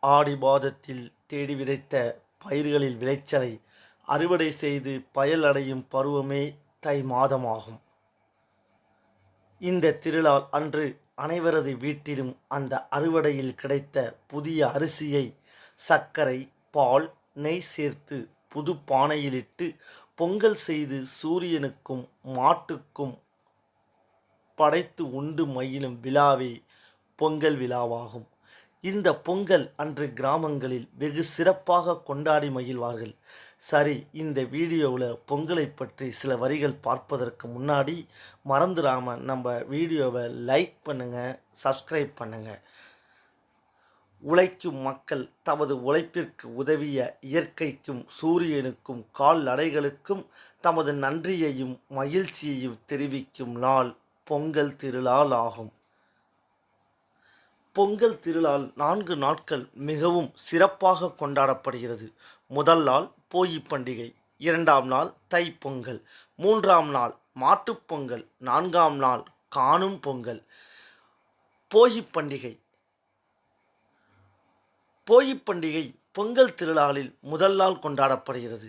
ஆடி மாதத்தில் தேடி விதைத்த பயிர்களின் விளைச்சலை அறுவடை செய்து பயனடையும் பருவமே தை மாதமாகும். இந்த திருநாள் அன்று அனைவரது வீட்டிலும் அந்த அறுவடையில் கிடைத்த புதிய அரிசியை சர்க்கரை, பால், நெய் சேர்த்து புது பானையிலிட்டு பொங்கல் செய்து சூரியனுக்கும் மாட்டுக்கும் படைத்து உண்டு மகிழும் விழாவே பொங்கல் விழாவாகும். இந்த பொங்கல் அன்று கிராமங்களில் வெகு சிறப்பாக கொண்டாடி மகிழ்வார்கள். சரி, இந்த வீடியோவில் பொங்கலை பற்றி சில வரிகள் பார்ப்பதற்கு முன்னாடி மறந்துடாமல் நம்ம வீடியோவை லைக் பண்ணுங்கள், சப்ஸ்கிரைப் பண்ணுங்கள். உழைக்கும் மக்கள் தமது உழைப்பிற்கு உதவிய இயற்கைக்கும் சூரியனுக்கும் கால்நடைகளுக்கும் தமது நன்றியையும் மகிழ்ச்சியையும் தெரிவிக்கும் நாள் பொங்கல் திருநாள் ஆகும். பொங்கல் திருநாள் 4 நாட்கள் மிகவும் சிறப்பாக கொண்டாடப்படுகிறது. முதல் நாள் போகி பண்டிகை, 2ஆம் நாள் தை பொங்கல், 3ஆம் நாள் மாட்டுப்பொங்கல், 4ஆம் நாள் காணும் பொங்கல். போகி பண்டிகை பொங்கல் திருநாளில் முதல் நாள் கொண்டாடப்படுகிறது.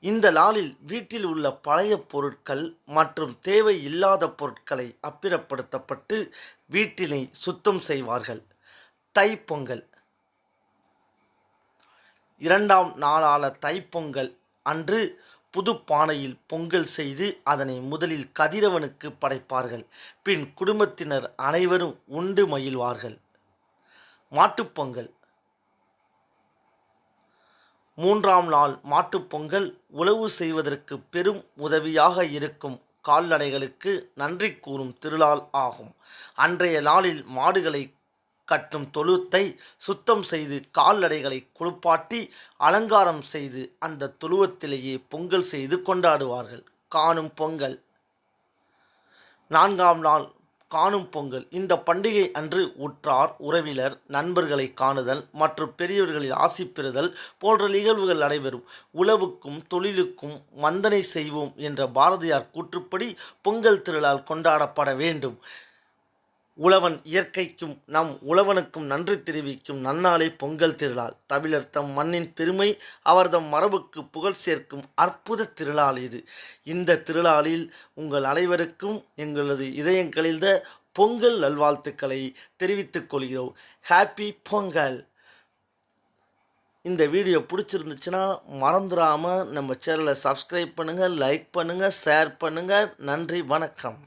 இந்த நாளில் வீட்டில் உள்ள பழைய பொருட்கள் மற்றும் தேவை இல்லாத பொருட்களை அப்புறப்படுத்தப்பட்டு வீட்டினை சுத்தம் செய்வார்கள். தைப்பொங்கல் 2ஆம் நாளான தைப்பொங்கல் அன்று புது பானையில் பொங்கல் செய்து அதனை முதலில் கதிரவனுக்கு படைப்பார்கள். பின் குடும்பத்தினர் அனைவரும் உண்டு மகிழ்வார்கள். மாட்டுப்பொங்கல் 3ஆம் நாள் மாட்டுப்பொங்கல் உழவு செய்வதற்கு பெரும் உதவியாக இருக்கும் கால்நடைகளுக்கு நன்றி கூறும் திருநாள் ஆகும். அன்றைய நாளில் மாடுகளை கட்டும் தொழுத்தை சுத்தம் செய்து கால்நடைகளை குளிப்பாட்டி அலங்காரம் செய்து அந்த தொழுவத்திலேயே பொங்கல் செய்து கொண்டாடுவார்கள். காணும் பொங்கல் 4ஆம் நாள் காணும் பொங்கல். இந்த பண்டிகை அன்று உற்றார் உறவினர் நண்பர்களை காணுதல் மற்றும் பெரியவர்களில் ஆசி பெறுதல் போன்ற நிகழ்வுகள் நடைபெறும். உழவுக்கும் தொழிலுக்கும் வந்தனை செய்வோம் என்ற பாரதியார் கூற்றுப்படி பொங்கல் திருநாள் கொண்டாடப்பட வேண்டும். உழவன் இயற்கைக்கும் நம் உழவனுக்கும் நன்றி தெரிவிக்கும் நன்னாளே பொங்கல் திருநாள். தமிழர் தம் மண்ணின் பெருமை, அவர்தம் மரபுக்கு புகழ் சேர்க்கும் அற்புத திருநாள் இது. இந்த திருநாளில் உங்கள் அனைவருக்கும் எங்களது இதயங்களில் பொங்கல் நல்வாழ்த்துக்களை தெரிவித்துக் கொள்கிறோம். ஹாப்பி பொங்கல். இந்த வீடியோ பிடிச்சிருந்துச்சுன்னா மறந்துடாமல் நம்ம சேனலை சப்ஸ்கிரைப் பண்ணுங்கள், லைக் பண்ணுங்கள், ஷேர் பண்ணுங்கள். நன்றி, வணக்கம்.